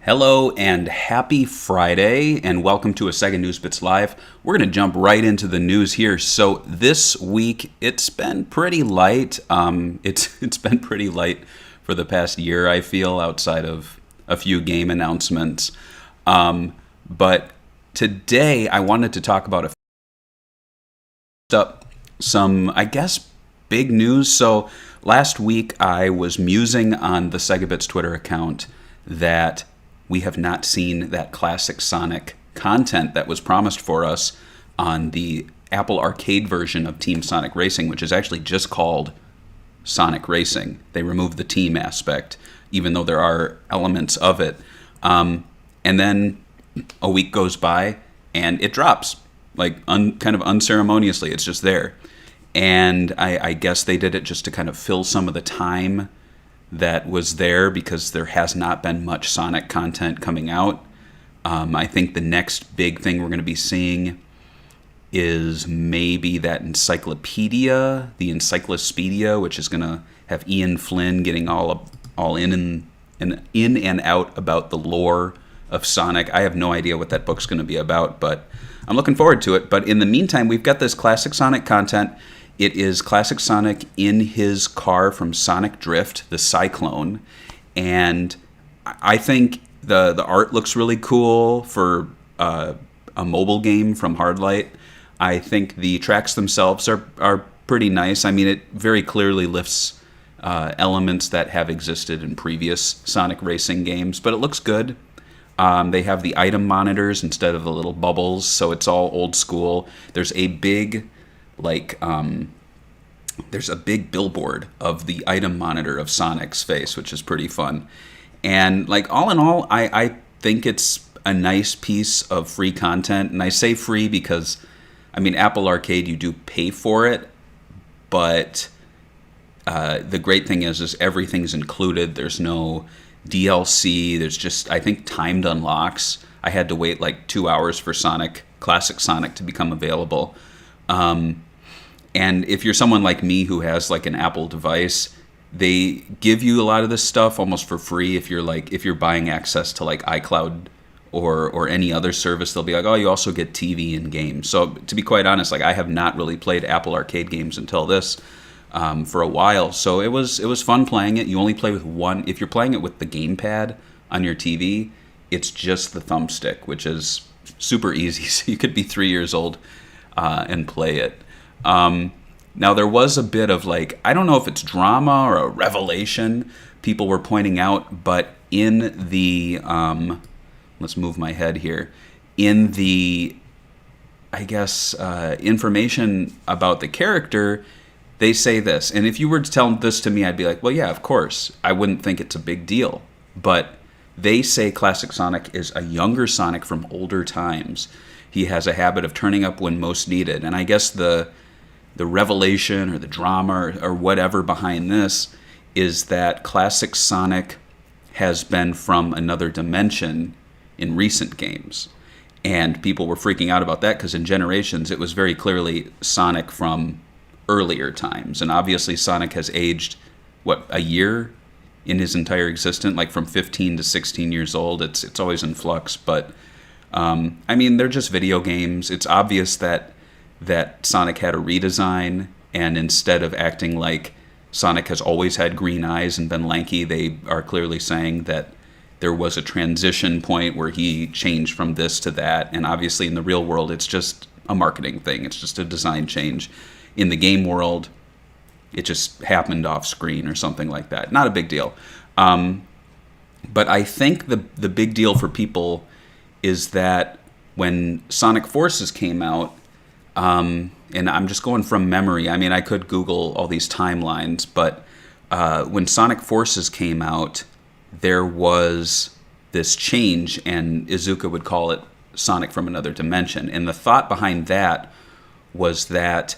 Hello and happy Friday, and welcome to a SEGA News Bits Live. We're going to jump right into the news here. So this week, it's been pretty light. It's been pretty light for the past year, I feel, outside of a few game announcements. But today, I wanted to talk about some, I guess, big news. So last week, I was musing on the SEGA Bits Twitter account that we have not seen that classic Sonic content that was promised for us on the Apple Arcade version of Team Sonic Racing, which is actually just called Sonic Racing. They removed the team aspect, even though there are elements of it. And then a week goes by, and it drops, like kind of unceremoniously. It's just there. And I guess they did it just to kind of fill some of the time that was there because there has not been much Sonic content coming out. I think the next big thing we're going to be seeing is maybe that encyclopedia, the Encyclospedia, which is going to have Ian Flynn getting all in and out about the lore of Sonic. I have no idea what that book's going to be about, but I'm looking forward to it. But in the meantime, we've got this classic Sonic content. It is classic Sonic in his car from Sonic Drift, the Cyclone, and I think the art looks really cool for a mobile game from Hardlight. I think the tracks themselves are pretty nice. I mean, it very clearly lifts elements that have existed in previous Sonic racing games, but it looks good. They have the item monitors instead of the little bubbles, so it's all old school. There's a big there's a big billboard of the item monitor of Sonic's face, which is pretty fun. And all in all, I think it's a nice piece of free content. And I say free because, I mean, Apple Arcade, you do pay for it, but the great thing is everything's included. There's no DLC. There's just, I think, timed unlocks. I had to wait 2 hours for Classic Sonic to become available. And if you're someone like me who has an Apple device, they give you a lot of this stuff almost for free. If you're buying access to iCloud or any other service, they'll be like, oh, you also get TV and games. So to be quite honest, I have not really played Apple Arcade games until this for a while. So it was fun playing it. You only play with one. If you're playing it with the gamepad on your TV, it's just the thumbstick, which is super easy. So you could be 3 years old and play it. Now there was a bit of I don't know if it's drama or a revelation people were pointing out, but in the, let's move my head here, in the, I guess, information about the character, they say this. And if you were to tell this to me, I'd be like, well, yeah, of course. I wouldn't think it's a big deal. But they say Classic Sonic is a younger Sonic from older times. He has a habit of turning up when most needed. And I guess the revelation or the drama or whatever behind this is that classic Sonic has been from another dimension in recent games. And people were freaking out about that because in Generations it was very clearly Sonic from earlier times. And obviously Sonic has aged, a year in his entire existence, from 15 to 16 years old. It's always in flux. But, I mean, they're just video games. It's obvious that Sonic had a redesign, and instead of acting like Sonic has always had green eyes and been lanky, they are clearly saying that there was a transition point where he changed from this to that. And obviously in the real world, it's just a marketing thing. It's just a design change. In the game world, it just happened off screen or something like that. Not a big deal. But I think the big deal for people is that when Sonic Forces came out, and I'm just going from memory. I mean, I could Google all these timelines, but when Sonic Forces came out, there was this change, and Iizuka would call it Sonic from another dimension. And the thought behind that was that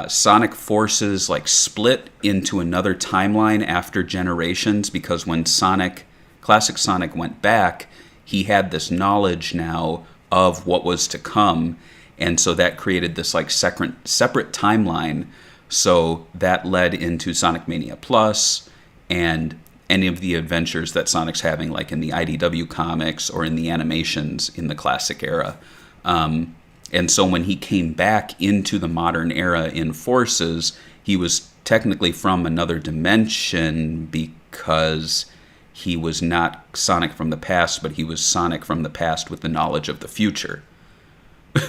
Sonic Forces split into another timeline after Generations, because when Classic Sonic went back, he had this knowledge now of what was to come. And so that created this separate timeline. So that led into Sonic Mania Plus, and any of the adventures that Sonic's having, like in the IDW comics or in the animations in the classic era. And so when he came back into the modern era in Forces, he was technically from another dimension because he was not Sonic from the past, but he was Sonic from the past with the knowledge of the future.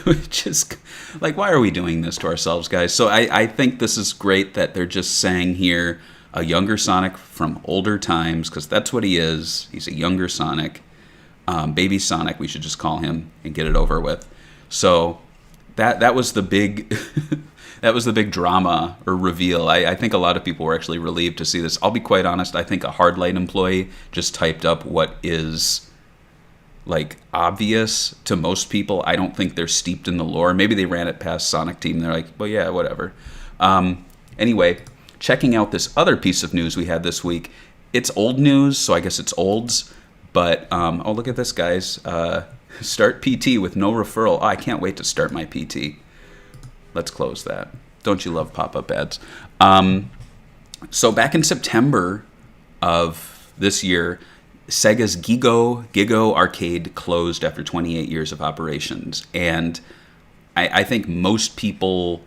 Which is, like, why are we doing this to ourselves, guys? So I think this is great that they're just saying here a younger Sonic from older times, because that's what he is. He's a younger Sonic. Baby Sonic, we should just call him and get it over with. So that was the big that was the big drama or reveal. I think a lot of people were actually relieved to see this. I'll be quite honest, I think a Hardlight employee just typed up what is like obvious to most people. I don't think they're steeped in the lore. Maybe they ran it past Sonic Team. They're like, well, yeah, whatever. Anyway, checking out this other piece of news we had this week. It's old news, so I guess it's olds. But, oh, look at this, guys. Start PT with no referral. Oh, I can't wait to start my PT. Let's close that. Don't you love pop-up ads? So back in September of this year, Sega's Gigo Arcade closed after 28 years of operations. And I think most people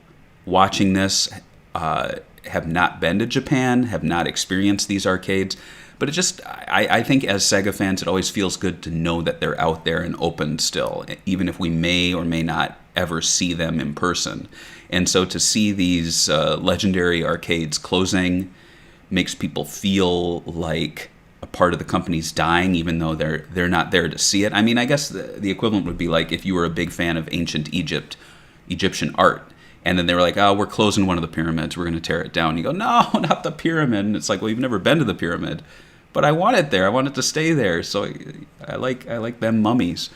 watching this have not been to Japan, have not experienced these arcades. But it just, I think as Sega fans, it always feels good to know that they're out there and open still, even if we may or may not ever see them in person. And so to see these legendary arcades closing makes people feel like a part of the company's dying, even though they're not there to see it. I mean, I guess the equivalent would be like if you were a big fan of ancient Egyptian art, and then they were like, oh, we're closing one of the pyramids, we're going to tear it down. You go, no, not the pyramid. And it's like, well, you've never been to the pyramid. But I want it there. I want it to stay there. So I like them mummies.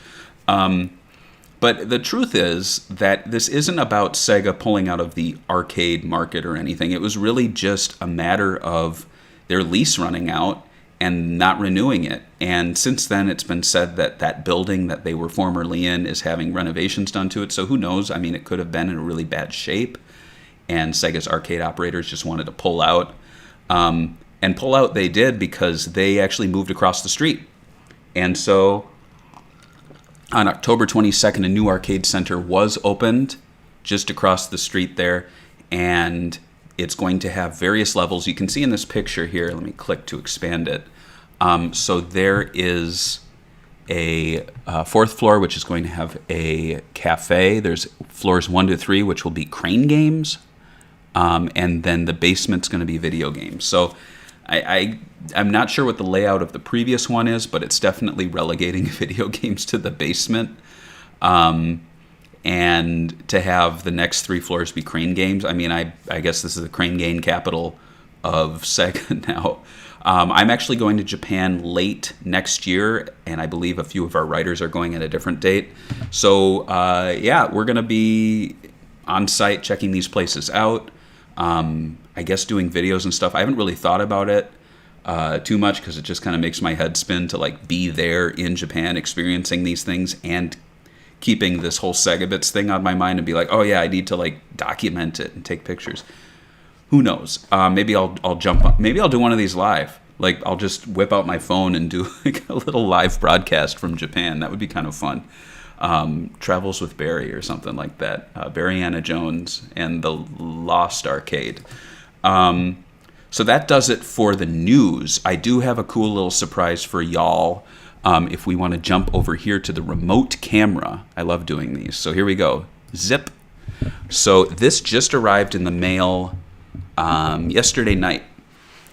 But the truth is that this isn't about Sega pulling out of the arcade market or anything. It was really just a matter of their lease running out and not renewing it. And since then, it's been said that that building that they were formerly in is having renovations done to it. So who knows? I mean, it could have been in a really bad shape. And Sega's arcade operators just wanted to pull out. And pull out they did because they actually moved across the street. And so on October 22nd, a new arcade center was opened just across the street there. And it's going to have various levels. You can see in this picture here, let me click to expand it. So there is a fourth floor, which is going to have a cafe. There's floors 1 to 3, which will be crane games. And then the basement's going to be video games. So I'm not sure what the layout of the previous one is, but it's definitely relegating video games to the basement. And to have the next 3 floors be crane games. I mean, I guess this is the crane game capital of Sega now. I'm actually going to Japan late next year, and I believe a few of our writers are going at a different date. So, yeah, we're going to be on site checking these places out. I guess doing videos and stuff. I haven't really thought about it too much because it just kind of makes my head spin to like be there in Japan experiencing these things and keeping this whole Sega Bits thing on my mind and be like, oh yeah, I need to like document it and take pictures. Who knows? Maybe I'll jump on. Maybe I'll do one of these live. Like I'll just whip out my phone and do like a little live broadcast from Japan. That would be kind of fun. Travels with Barry or something like that. Barry Anna Jones and the Lost Arcade. So that does it for the news. I do have a cool little surprise for y'all. If we want to jump over here to the remote camera. I love doing these. So here we go. Zip. So this just arrived in the mail yesterday night.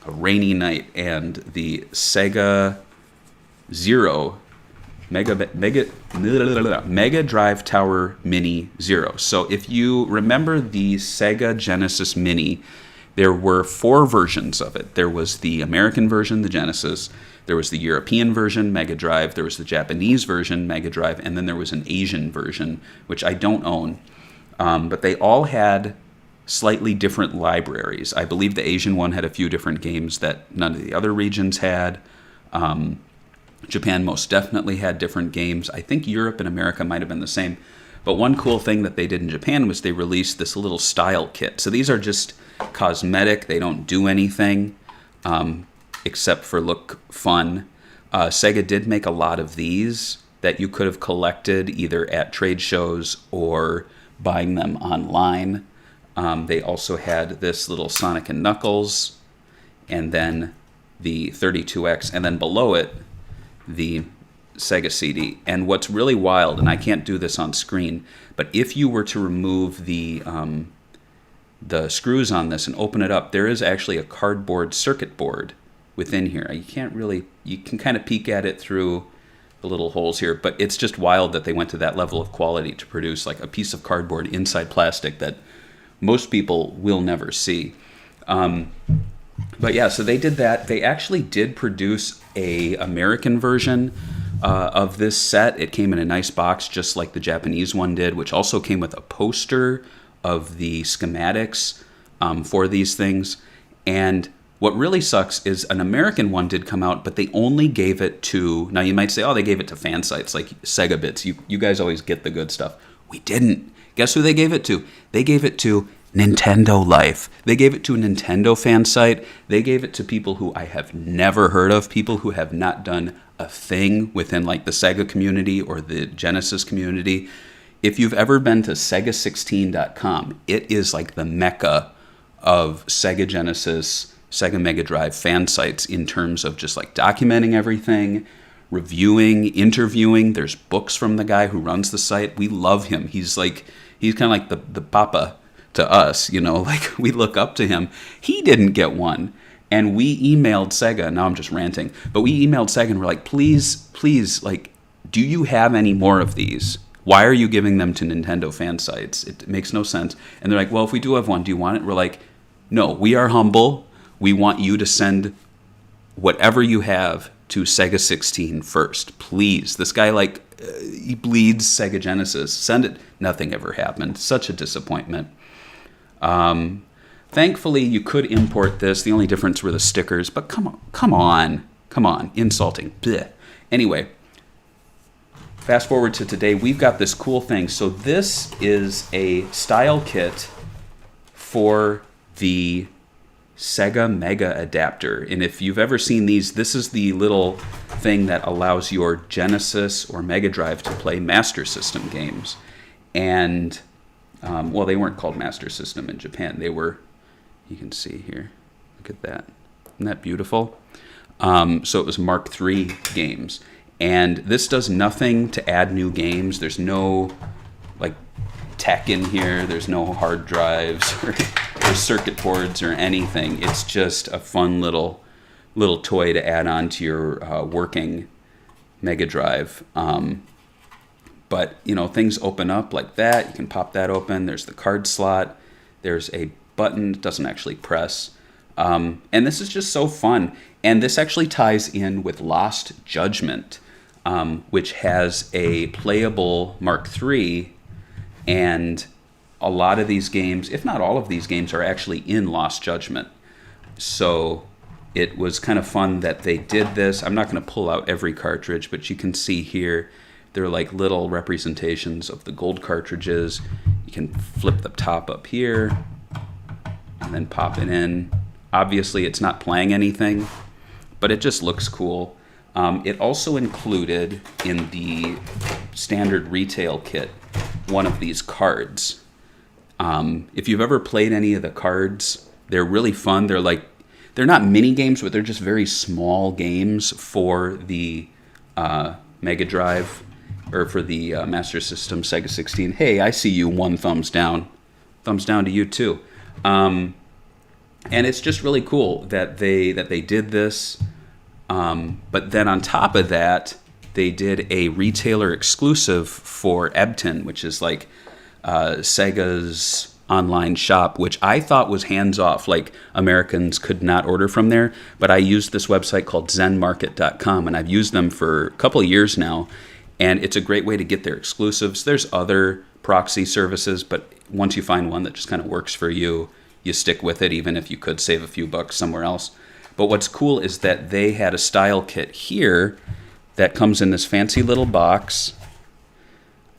A rainy night. And the Sega Zero Mega Drive Tower Mini Zero. So if you remember the Sega Genesis Mini, there were 4 versions of it. There was the American version, the Genesis. There was the European version, Mega Drive. There was the Japanese version, Mega Drive. And then there was an Asian version, which I don't own. But they all had slightly different libraries. I believe the Asian one had a few different games that none of the other regions had. Japan most definitely had different games. I think Europe and America might have been the same. But one cool thing that they did in Japan was they released this little style kit. So these are just cosmetic. They don't do anything. except for look fun. Sega did make a lot of these that you could have collected either at trade shows or buying them online. They also had this little Sonic and Knuckles, and then the 32X, and then below it, the Sega CD. And what's really wild, and I can't do this on screen, but if you were to remove the screws on this and open it up, there is actually a cardboard circuit board within here. You can kind of peek at it through the little holes here, but it's just wild that they went to that level of quality to produce like a piece of cardboard inside plastic that most people will never see. But yeah, so they did that. They actually did produce a American version of this set. It came in a nice box, just like the Japanese one did, which also came with a poster of the schematics for these things. And what really sucks is an American one did come out, but they only gave it to, now you might say, oh, they gave it to fan sites like Sega Bits. You guys always get the good stuff. We didn't. Guess who they gave it to? They gave it to Nintendo Life. They gave it to a Nintendo fan site. They gave it to people who I have never heard of, people who have not done a thing within like the Sega community or the Genesis community. If you've ever been to Sega16.com, it is like the mecca of Sega Genesis, Sega Mega Drive fan sites in terms of just like documenting everything, reviewing, interviewing. There's books from the guy who runs the site. We love him. He's kind of like the papa to us, like we look up to him. He didn't get one. And we emailed Sega, now I'm just ranting, but we emailed Sega and we're like, please, like, do you have any more of these? Why are you giving them to Nintendo fan sites? It makes no sense. And they're like, well, if we do have one, do you want it? We're like, no, we are humble. We want you to send whatever you have to Sega 16 first, please. This guy, he bleeds Sega Genesis. Send it. Nothing ever happened. Such a disappointment. Thankfully, you could import this. The only difference were the stickers, but come on, insulting. Blech. Anyway, fast forward to today. We've got this cool thing. So this is a style kit for the Sega Mega adapter. And if you've ever seen these, this is the little thing that allows your Genesis or Mega Drive to play Master System games. And, well, they weren't called Master System in Japan. They were, you can see here, look at that. Isn't that beautiful? So it was Mark III games. And this does nothing to add new games. There's no, like, tech in here. There's no hard drives or circuit boards or anything. It's just a fun little toy to add on to your working Mega Drive. But, things open up like that. You can pop that open. There's the card slot. There's a button. It doesn't actually press. And this is just so fun. And this actually ties in with Lost Judgment, which has a playable Mark III. And a lot of these games, if not all of these games, are actually in Lost Judgment. So it was kind of fun that they did this. I'm not going to pull out every cartridge, but you can see here, they're like little representations of the gold cartridges. You can flip the top up here and then pop it in. Obviously, it's not playing anything, but it just looks cool. It also included in the standard retail kit one of these cards. If you've ever played any of the cards, they're really fun. They're not mini games, but they're just very small games for the Mega Drive or for the Master System Sega 16. Hey, I see you. One thumbs down. Thumbs down to you too. And it's just really cool that they did this. But then on top of that, they did a retailer exclusive for Ebton, which is like Sega's online shop, which I thought was hands-off, like Americans could not order from there. But I used this website called zenmarket.com, and I've used them for a couple of years now, and it's a great way to get their exclusives. There's other proxy services, but once you find one that just kind of works for you, you stick with it, even if you could save a few bucks somewhere else. But what's cool is that they had a style kit here that comes in this fancy little box.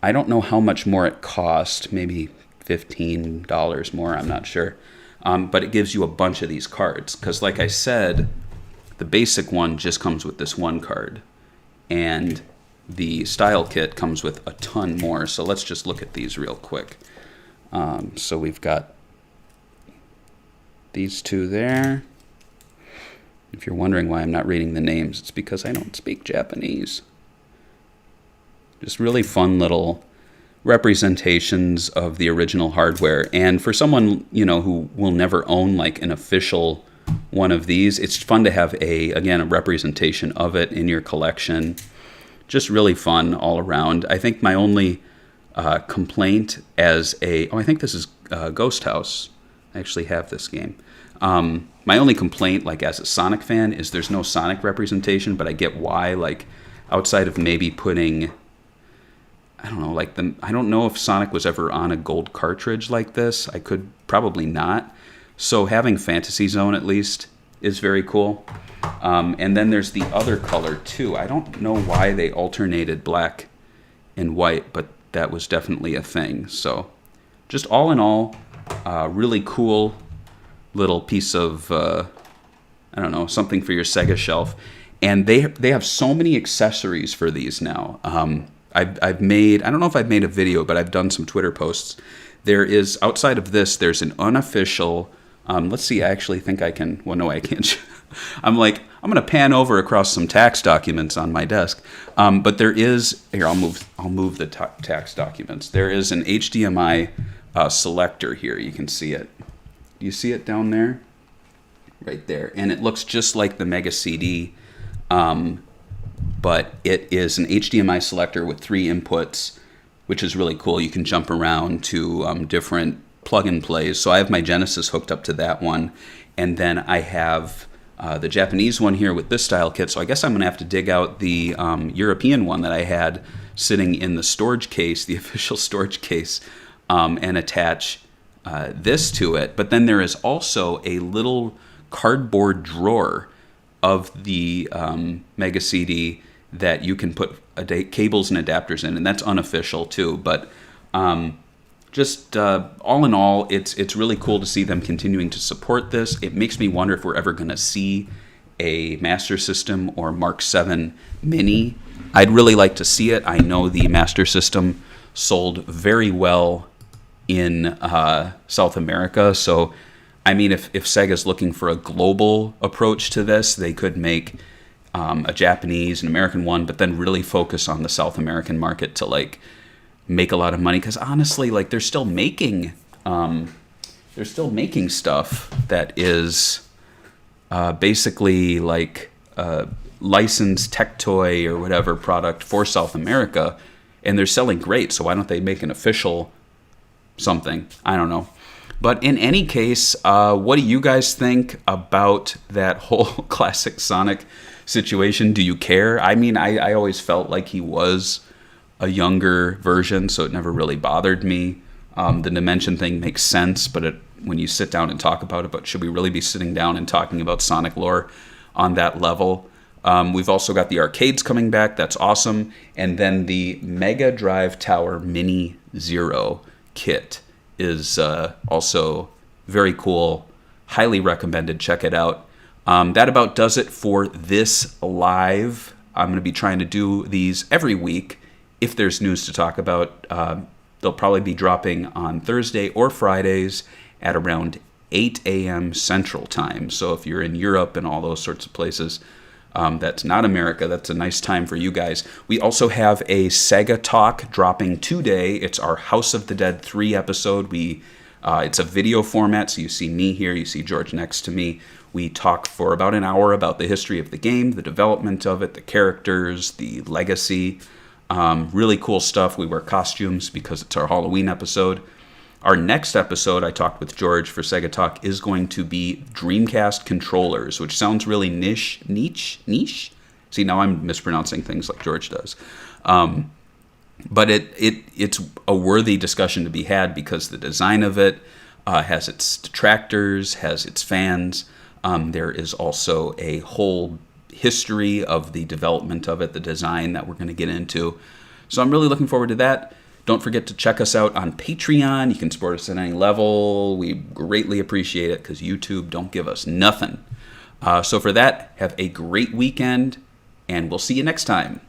I don't know how much more it cost, maybe $15 more, I'm not sure. But it gives you a bunch of these cards. Because like I said, the basic one just comes with this one card. And the style kit comes with a ton more. So let's just look at these real quick. So we've got these two there. If you're wondering why I'm not reading the names, it's because I don't speak Japanese. Just really fun little representations of the original hardware. And for someone, who will never own like an official one of these, it's fun to have a representation of it in your collection. Just really fun all around. I think my only complaint I think this is Ghost House. I actually have this game. My only complaint, like as a Sonic fan, is there's no Sonic representation, but I get why. Like outside of maybe putting, I don't know, I don't know if Sonic was ever on a gold cartridge like this. I could probably not. So having Fantasy Zone at least is very cool. And then there's the other color too. I don't know why they alternated black and white, but that was definitely a thing. So just all in all, really cool little piece of, something for your Sega shelf. And they have so many accessories for these now. I've made, I don't know if I've made a video, but I've done some Twitter posts. There is, outside of this, there's an unofficial, let's see, I actually think I can, well, no, I can't. I'm going to pan over across some tax documents on my desk. But there is, here, I'll move the tax documents. There is an HDMI selector here. You can see it. Do you see it down there? Right there. And it looks just like the Mega CD, but it is an HDMI selector with 3 inputs, which is really cool. You can jump around to different plug-and plays. So I have my Genesis hooked up to that one, and then I have the Japanese one here with this style kit. So I guess I'm going to have to dig out the European one that I had sitting in the storage case, the official storage case, and attach this to it. But then there is also a little cardboard drawer of the Mega CD that you can put cables and adapters in, and that's unofficial too. But just all in all, it's really cool to see them continuing to support this. It makes me wonder if we're ever going to see a Master System or Mark VII Mini. I'd really like to see it. I know the Master System sold very well in South America, so I mean, if Sega's looking for a global approach to this, they could make a Japanese and American one, but then really focus on the South American market to make a lot of money. Because honestly, they're still making stuff that is basically licensed tech toy or whatever product for South America, and they're selling great. So why don't they make an official something? I don't know. But in any case, what do you guys think about that whole classic Sonic situation? Do you care? I mean, I always felt like he was a younger version, so it never really bothered me. The Dimension thing makes sense, but when you sit down and talk about it, but should we really be sitting down and talking about Sonic lore on that level? We've also got the arcades coming back. That's awesome. And then the Mega Drive Tower Mini Zero kit is also very cool. Highly recommended. Check it out. That about does it for this live. I'm going to be trying to do these every week. If there's news to talk about, they'll probably be dropping on Thursday or Fridays at around 8 a.m. Central Time. So if you're in Europe and all those sorts of places, that's not America. That's a nice time for you guys. We also have a Sega Talk dropping today. It's our House of the Dead 3 episode. It's a video format, so you see me here, you see George next to me. We talk for about an hour about the history of the game, the development of it, the characters, the legacy. Really cool stuff. We wear costumes because it's our Halloween episode. Our next episode, I talked with George for Sega Talk, is going to be Dreamcast controllers, which sounds really niche. See, now I'm mispronouncing things like George does. But it's a worthy discussion to be had because the design of it has its detractors, has its fans. There is also a whole history of the development of it, the design that we're going to get into. So I'm really looking forward to that. Don't forget to check us out on Patreon. You can support us at any level. We greatly appreciate it because YouTube don't give us nothing. So for that, have a great weekend, and we'll see you next time.